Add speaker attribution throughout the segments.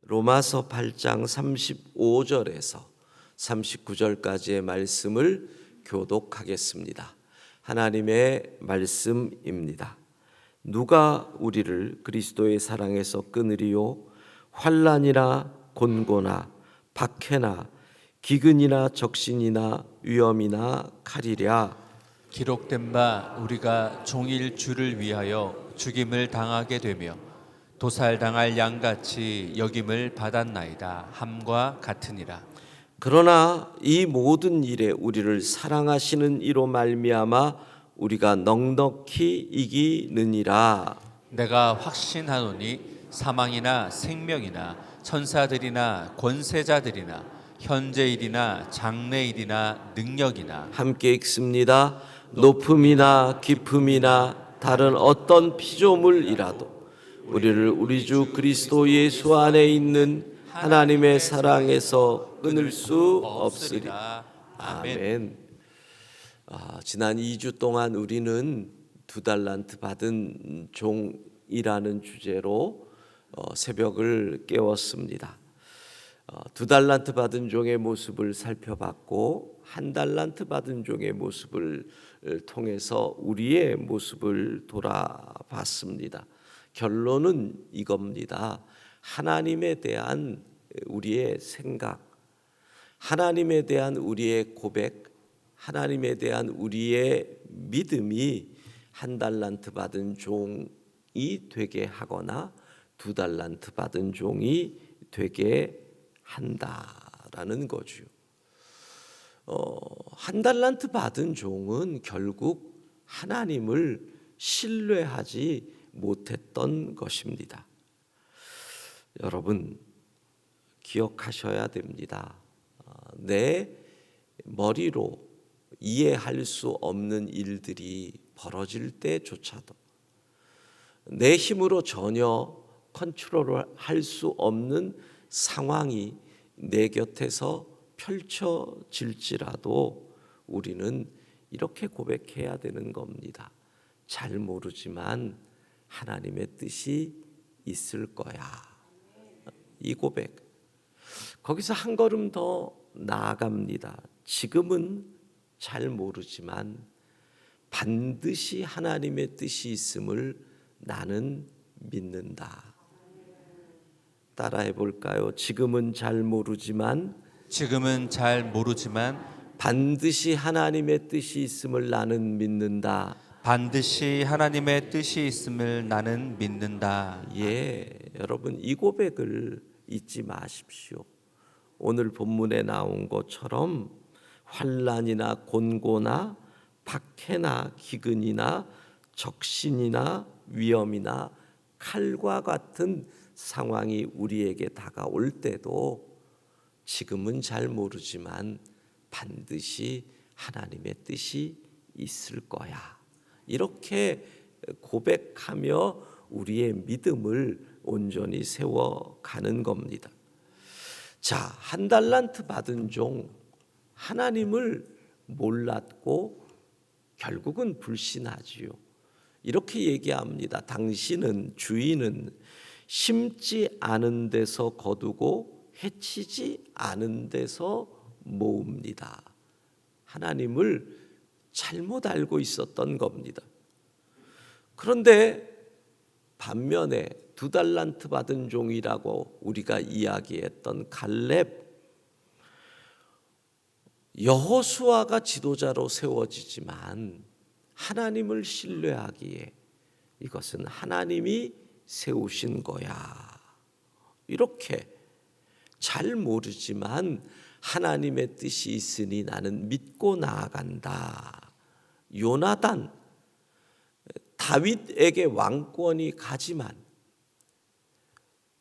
Speaker 1: 로마서 8장 35절에서 39절까지의 말씀을 교독하겠습니다. 하나님의 말씀입니다. 누가 우리를 그리스도의 사랑에서 끊으리요? 환난이나 곤고나 박해나 기근이나 적신이나 위험이나 칼이랴.
Speaker 2: 기록된 바 우리가 종일 주를 위하여 죽임을 당하게 되며 도살당할 양같이 여김을 받았나이다 함과 같으니라.
Speaker 1: 그러나 이 모든 일에 우리를 사랑하시는 이로 말미암아 우리가 넉넉히 이기느니라.
Speaker 2: 내가 확신하노니 사망이나 생명이나 천사들이나 권세자들이나 현재일이나 장래일이나 능력이나
Speaker 1: 함께 읽습니다. 높음이나 깊음이나 다른 어떤 피조물이라도 우리를 우리 주 그리스도 예수 안에 있는 하나님의 사랑에서 끊을 수 없으리. 아멘. 지난 2주 동안 우리는 2달란트 받은 종이라는 주제로 새벽을 깨웠습니다. 2달란트 받은 종의 모습을 살펴봤고 1달란트 받은 종의 모습을 통해서 우리의 모습을 돌아봤습니다. 결론은 이겁니다. 하나님에 대한 우리의 생각, 하나님에 대한 우리의 고백, 하나님에 대한 우리의 믿음이 1달란트 받은 종이 되게 하거나 2달란트 받은 종이 되게 한다라는 거죠. 1달란트 받은 종은 결국 하나님을 신뢰하지 못했던 것입니다. 여러분 기억하셔야 됩니다. 내 머리로 이해할 수 없는 일들이 벌어질 때조차도 내 힘으로 전혀 컨트롤을 할 수 없는 상황이 내 곁에서 펼쳐질지라도 우리는 이렇게 고백해야 되는 겁니다. 잘 모르지만 하나님의 뜻이 있을 거야. 이 고백. 거기서 한 걸음 더 나아갑니다. 지금은 잘 모르지만 반드시 하나님의 뜻이 있음을 나는 믿는다. 따라해 볼까요? 지금은 잘 모르지만 반드시 하나님의 뜻이 있음을 나는 믿는다.
Speaker 2: 반드시 하나님의 뜻이 있음을 나는 믿는다.
Speaker 1: 여러분 이 고백을 잊지 마십시오. 오늘 본문에 나온 것처럼 환난이나 곤고나 박해나 기근이나 적신이나 위험이나 칼과 같은 상황이 우리에게 다가올 때도 지금은 잘 모르지만 반드시 하나님의 뜻이 있을 거야. 이렇게 고백하며 우리의 믿음을 온전히 세워가는 겁니다. 자, 1달란트 받은 종, 하나님을 몰랐고 결국은 불신하지요. 이렇게 얘기합니다. 당신은 주인은 심지 않은 데서 거두고 해치지 않은 데서 모읍니다. 하나님을 잘못 알고 있었던 겁니다. 그런데 반면에 2달란트 받은 종이라고 우리가 이야기했던 갈렙, 여호수아가 지도자로 세워지지만 하나님을 신뢰하기에 이것은 하나님이 세우신 거야. 이렇게 잘 모르지만 하나님의 뜻이 있으니 나는 믿고 나아간다. 요나단, 다윗에게 왕권이 가지만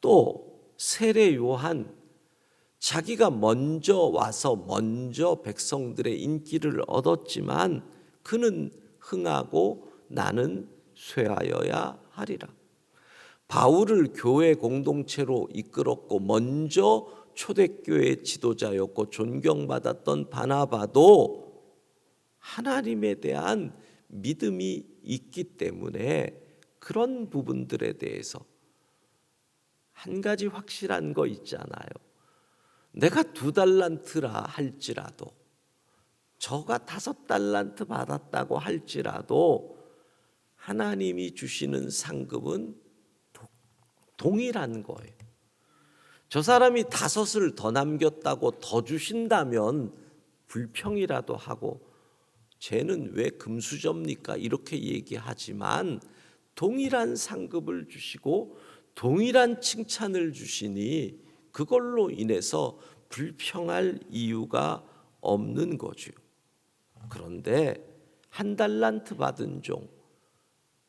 Speaker 1: 또 세례 요한, 자기가 먼저 와서 먼저 백성들의 인기를 얻었지만 그는 흥하고 나는 쇠하여야 하리라. 바울을 교회 공동체로 이끌었고 먼저 초대교회 지도자였고 존경받았던 바나바도 하나님에 대한 믿음이 있기 때문에 그런 부분들에 대해서 한 가지 확실한 거 있잖아요. 내가 2달란트라 할지라도, 저가 5달란트 받았다고 할지라도 하나님이 주시는 상급은 동일한 거예요. 저 사람이 5을 더 남겼다고 더 주신다면 불평이라도 하고 쟤는 왜 금수저입니까? 이렇게 얘기하지만 동일한 상급을 주시고 동일한 칭찬을 주시니 그걸로 인해서 불평할 이유가 없는 거죠. 그런데 1달란트 받은 종,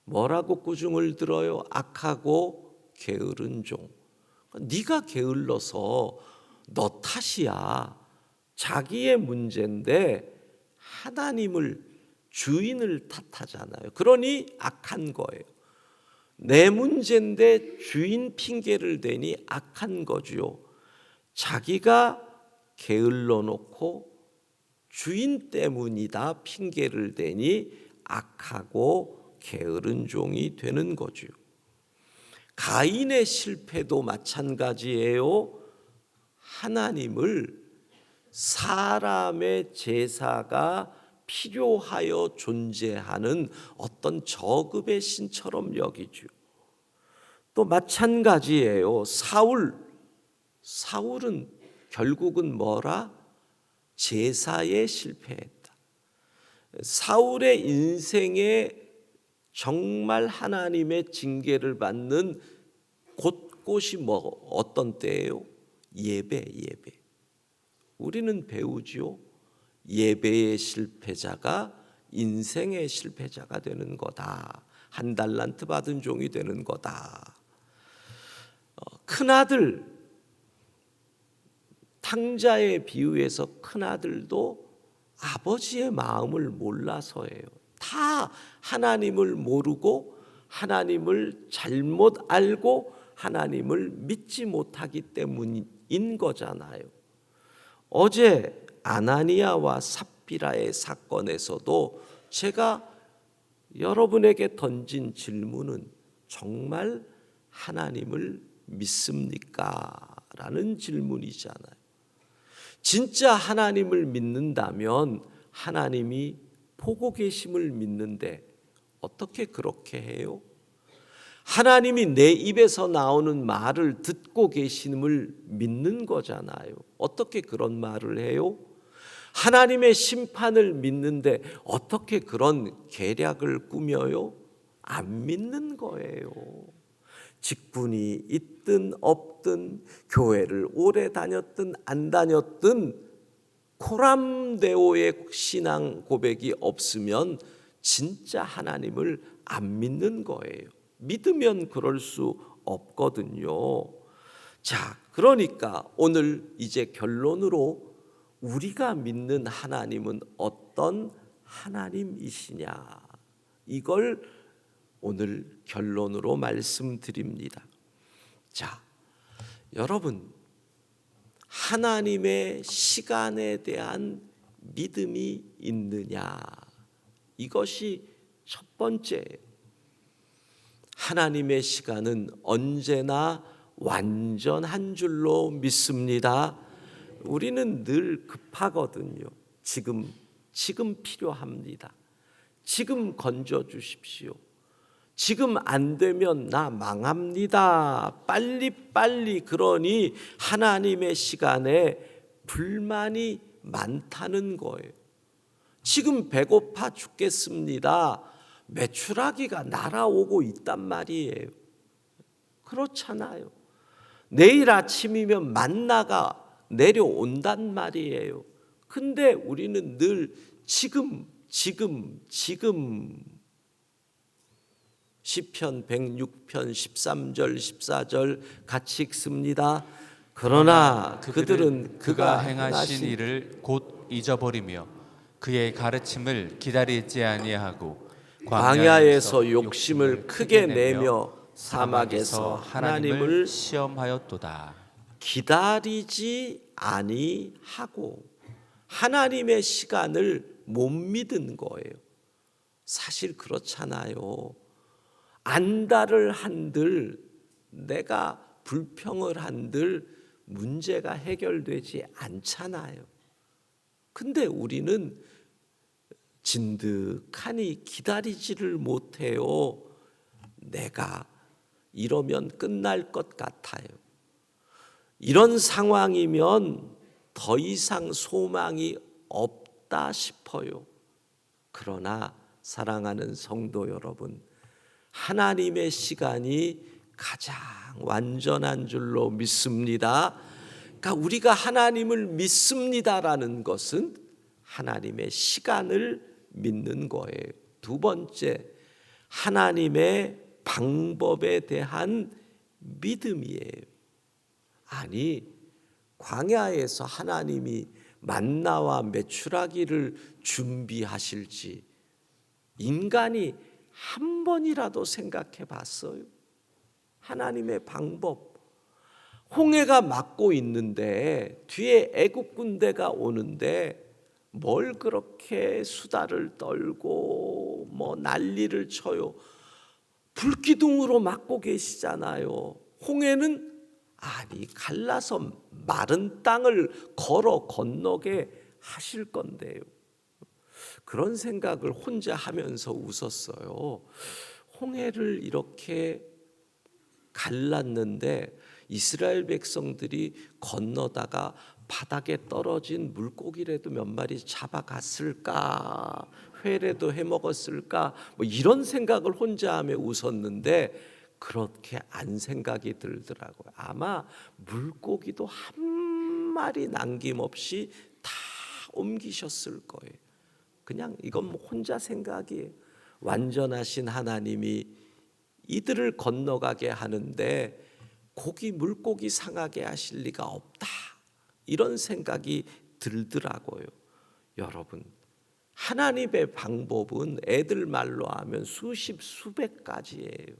Speaker 1: 뭐라고 꾸중을 들어요? 악하고 게으른 종. 네가 게을러서 너 탓이야. 자기의 문제인데 하나님을, 주인을 탓하잖아요. 그러니 악한 거예요. 내 문제인데 주인 핑계를 대니 악한 거지요. 자기가 게을러 놓고 주인 때문이다 핑계를 대니 악하고 게으른 종이 되는 거지요. 가인의 실패도 마찬가지예요. 하나님을 사람의 제사가 필요하여 존재하는 어떤 저급의 신처럼 여기죠. 또 마찬가지예요. 사울은 결국은 뭐라? 제사에 실패했다. 사울의 인생에 정말 하나님의 징계를 받는 곳곳이 어떤 때예요? 예배. 우리는 배우지요. 예배의 실패자가 인생의 실패자가 되는 거다. 1달란트 받은 종이 되는 거다. 큰아들, 탕자에 비유해서 큰아들도 아버지의 마음을 몰라서예요. 다 하나님을 모르고 하나님을 잘못 알고 하나님을 믿지 못하기 때문인 거잖아요. 어제 아나니아와 삽비라의 사건에서도 제가 여러분에게 던진 질문은 정말 하나님을 믿습니까? 라는 질문이잖아요. 진짜 하나님을 믿는다면 하나님이 보고 계심을 믿는데 어떻게 그렇게 해요? 하나님이 내 입에서 나오는 말을 듣고 계심을 믿는 거잖아요. 어떻게 그런 말을 해요? 하나님의 심판을 믿는데 어떻게 그런 계략을 꾸며요? 안 믿는 거예요. 직분이 있든 없든, 교회를 오래 다녔든 안 다녔든, 코람데오의 신앙 고백이 없으면 진짜 하나님을 안 믿는 거예요. 믿으면 그럴 수 없거든요. 자, 그러니까 오늘 이제 결론으로 우리가 믿는 하나님은 어떤 하나님이시냐, 이걸 오늘 결론으로 말씀드립니다. 자, 여러분, 하나님의 시간에 대한 믿음이 있느냐, 이것이 첫 번째예요. 하나님의 시간은 언제나 완전한 줄로 믿습니다. 우리는 늘 급하거든요. 지금 필요합니다. 지금 건져 주십시오. 지금 안 되면 나 망합니다. 빨리. 그러니 하나님의 시간에 불만이 많다는 거예요. 지금 배고파 죽겠습니다. 메추라기가 날아오고 있단 말이에요. 그렇잖아요. 내일 아침이면 만나가 내려온단 말이에요. 근데 우리는 늘 지금 시편 106편 13절 14절 같이 읽습니다. 그러나 그들은
Speaker 2: 그가 행하신 일을 곧 잊어버리며 그의 가르침을 기다리지 아니하고
Speaker 1: 광야에서 욕심을 크게 내며 사막에서 하나님을
Speaker 2: 시험하였도다.
Speaker 1: 기다리지 아니하고 하나님의 시간을 못 믿은 거예요. 사실 그렇잖아요. 안달을 한들 내가 불평을 한들 문제가 해결되지 않잖아요. 근데 우리는 진득하니 기다리지를 못해요. 내가 이러면 끝날 것 같아요. 이런 상황이면 더 이상 소망이 없다 싶어요. 그러나 사랑하는 성도 여러분, 하나님의 시간이 가장 완전한 줄로 믿습니다. 그러니까 우리가 하나님을 믿습니다라는 것은 하나님의 시간을 믿는 거예요. 두 번째, 하나님의 방법에 대한 믿음이에요. 아니, 광야에서 하나님이 만나와 메추라기를 준비하실지 인간이 한 번이라도 생각해 봤어요? 하나님의 방법. 홍해가 막고 있는데 뒤에 애굽 군대가 오는데 뭘 그렇게 수다를 떨고 뭐 난리를 쳐요. 불기둥으로 막고 계시잖아요. 홍해는 아니 갈라서 마른 땅을 걸어 건너게 하실 건데요. 그런 생각을 혼자 하면서 웃었어요. 홍해를 이렇게 갈랐는데 이스라엘 백성들이 건너다가 바닥에 떨어진 물고기라도 몇 마리 잡아갔을까, 회라도 해먹었을까, 뭐 이런 생각을 혼자 하며 웃었는데 그렇게 안 생각이 들더라고요. 아마 물고기도 한 마리 남김없이 다 옮기셨을 거예요. 그냥 이건 뭐 혼자 생각이에요. 완전하신 하나님이 이들을 건너가게 하는데 고기 물고기 상하게 하실 리가 없다, 이런 생각이 들더라고요. 여러분, 하나님의 방법은 애들 말로 하면 수십 수백 가지예요.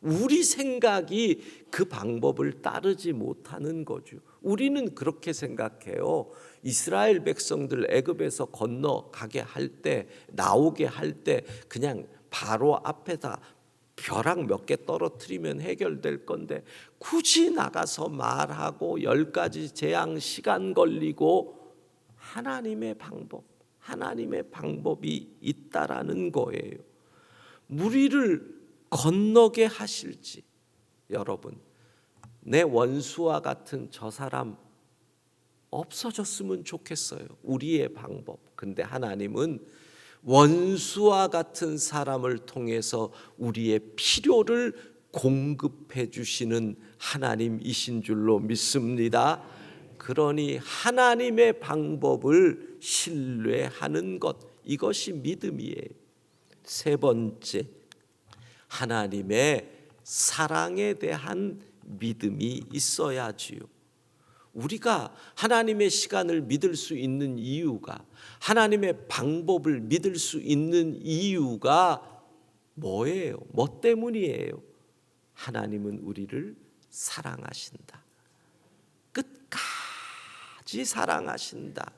Speaker 1: 우리 생각이 그 방법을 따르지 못하는 거죠. 우리는 그렇게 생각해요. 이스라엘 백성들 애굽에서 건너가게 할 때, 나오게 할 때 그냥 바로 앞에다 벼락 몇 개 떨어뜨리면 해결될 건데 굳이 나가서 말하고 10가지 재앙 시간 걸리고, 하나님의 방법이 있다라는 거예요. 무리를 건너게 하실지. 여러분, 내 원수와 같은 저 사람 없어졌으면 좋겠어요. 우리의 방법. 근데 하나님은 원수와 같은 사람을 통해서 우리의 필요를 공급해 주시는 하나님이신 줄로 믿습니다. 그러니 하나님의 방법을 신뢰하는 것, 이것이 믿음이에요. 세 번째, 하나님의 사랑에 대한 믿음이 있어야지요. 우리가 하나님의 시간을 믿을 수 있는 이유가, 하나님의 방법을 믿을 수 있는 이유가 뭐예요? 뭐 때문이에요? 하나님은 우리를 사랑하신다. 끝까지 사랑하신다.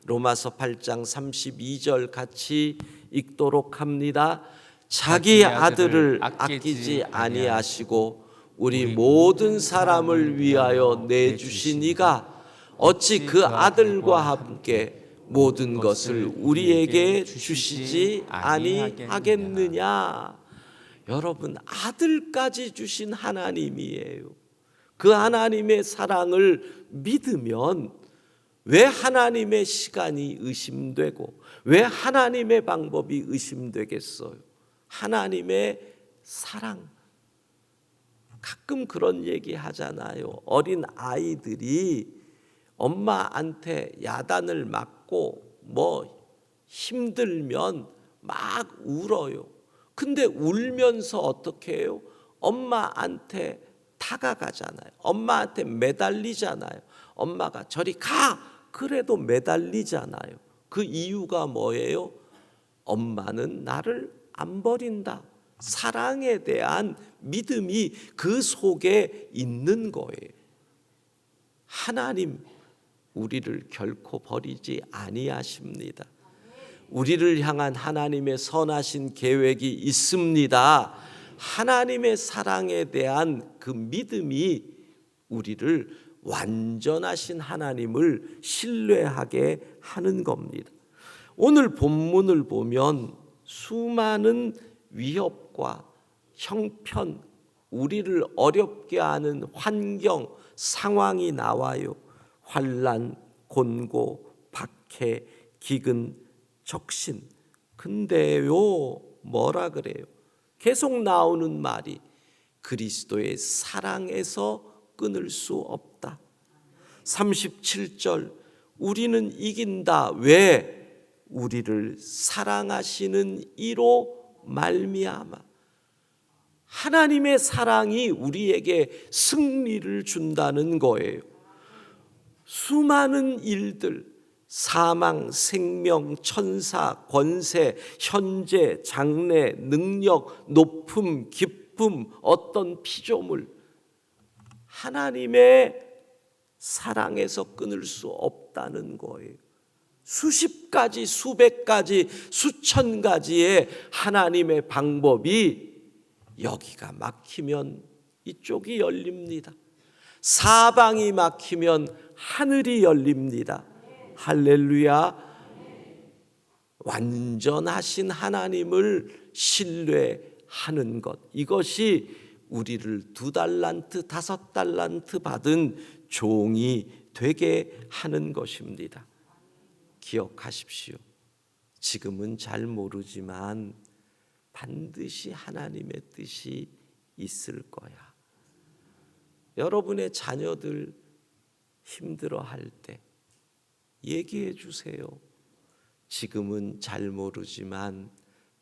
Speaker 1: 로마서 8장 32절 같이 읽도록 합니다. 자기 아들을 아끼지 아니하시고 우리 모든 사람을 위하여 내주신 이가 어찌 그 아들과 함께 모든 것을 우리에게 주시지 아니하겠느냐. 여러분, 아들까지 주신 하나님이에요. 그 하나님의 사랑을 믿으면 왜 하나님의 시간이 의심되고 왜 하나님의 방법이 의심되겠어요? 하나님의 사랑. 가끔 그런 얘기 하잖아요. 어린 아이들이 엄마한테 야단을 맞고 뭐 힘들면 막 울어요. 근데 울면서 어떻게 해요? 엄마한테 다가가잖아요. 엄마한테 매달리잖아요. 엄마가 저리 가! 그래도 매달리잖아요. 그 이유가 뭐예요? 엄마는 나를 안 버린다. 사랑에 대한 믿음이 그 속에 있는 거예요. 하나님 우리를 결코 버리지 아니하십니다. 우리를 향한 하나님의 선하신 계획이 있습니다. 하나님의 사랑에 대한 그 믿음이 우리를 완전하신 하나님을 신뢰하게 하는 겁니다. 오늘 본문을 보면 수많은 위협과 형편, 우리를 어렵게 하는 환경, 상황이 나와요. 환난, 곤고, 박해, 기근, 적신. 근데요, 뭐라 그래요? 계속 나오는 말이 그리스도의 사랑에서 끊을 수 없다. 37절, 우리는 이긴다. 왜? 우리를 사랑하시는 이로 말미암아. 하나님의 사랑이 우리에게 승리를 준다는 거예요. 수많은 일들, 사망, 생명, 천사, 권세, 현재, 장래, 능력, 높음, 기쁨, 어떤 피조물, 하나님의 사랑에서 끊을 수 없다는 거예요. 수십 가지, 수백 가지, 수천 가지의 하나님의 방법이 여기가 막히면 이쪽이 열립니다. 사방이 막히면 하늘이 열립니다. 할렐루야. 완전하신 하나님을 신뢰하는 것, 이것이 우리를 2달란트, 5달란트 받은 종이 되게 하는 것입니다. 기억하십시오. 지금은 잘 모르지만 반드시 하나님의 뜻이 있을 거야. 여러분의 자녀들 힘들어할 때 얘기해 주세요. 지금은 잘 모르지만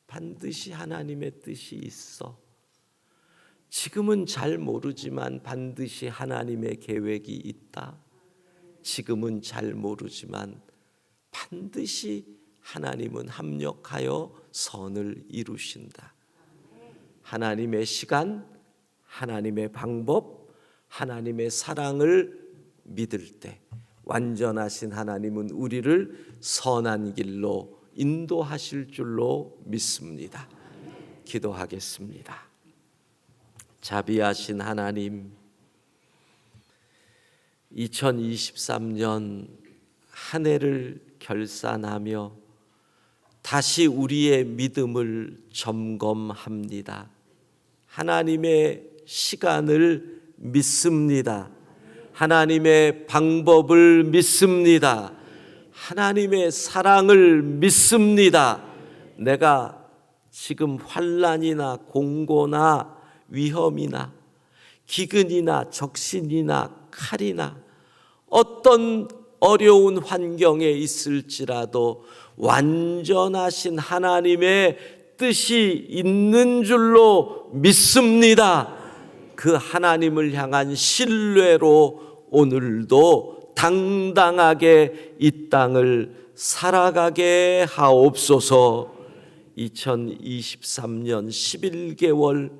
Speaker 1: 반드시 하나님의 뜻이 있어. 지금은 잘 모르지만 반드시 하나님의 계획이 있다. 지금은 잘 모르지만 반드시 하나님은 합력하여 선을 이루신다. 하나님의 시간, 하나님의 방법, 하나님의 사랑을 믿을 때 완전하신 하나님은 우리를 선한 길로 인도하실 줄로 믿습니다. 기도하겠습니다. 자비하신 하나님, 2023년 한 해를 결산하며 다시 우리의 믿음을 점검합니다. 하나님의 시간을 믿습니다. 하나님의 방법을 믿습니다. 하나님의 사랑을 믿습니다. 내가 지금 환난이나 공고나 위험이나 기근이나 적신이나 칼이나 어떤 어려운 환경에 있을지라도 완전하신 하나님의 뜻이 있는 줄로 믿습니다. 그 하나님을 향한 신뢰로 오늘도 당당하게 이 땅을 살아가게 하옵소서. 2023년 11개월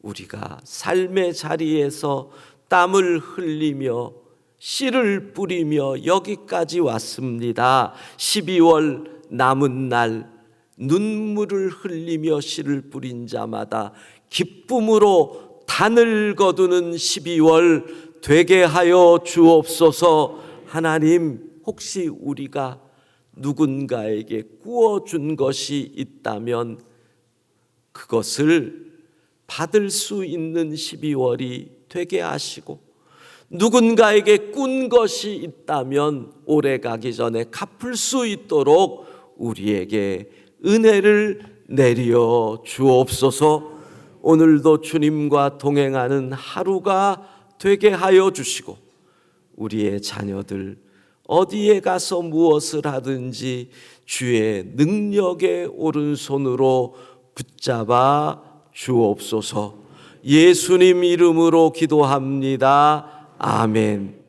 Speaker 1: 우리가 삶의 자리에서 땀을 흘리며 씨를 뿌리며 여기까지 왔습니다. 12월 남은 날 눈물을 흘리며 씨를 뿌린 자마다 기쁨으로 단을 거두는 12월 되게 하여 주옵소서. 하나님, 혹시 우리가 누군가에게 구워준 것이 있다면 그것을 받을 수 있는 12월이 되게 하시고, 누군가에게 꾼 것이 있다면 오래 가기 전에 갚을 수 있도록 우리에게 은혜를 내려 주옵소서. 오늘도 주님과 동행하는 하루가 되게 하여 주시고, 우리의 자녀들 어디에 가서 무엇을 하든지 주의 능력의 오른손으로 붙잡아 주옵소서. 예수님 이름으로 기도합니다. 아멘.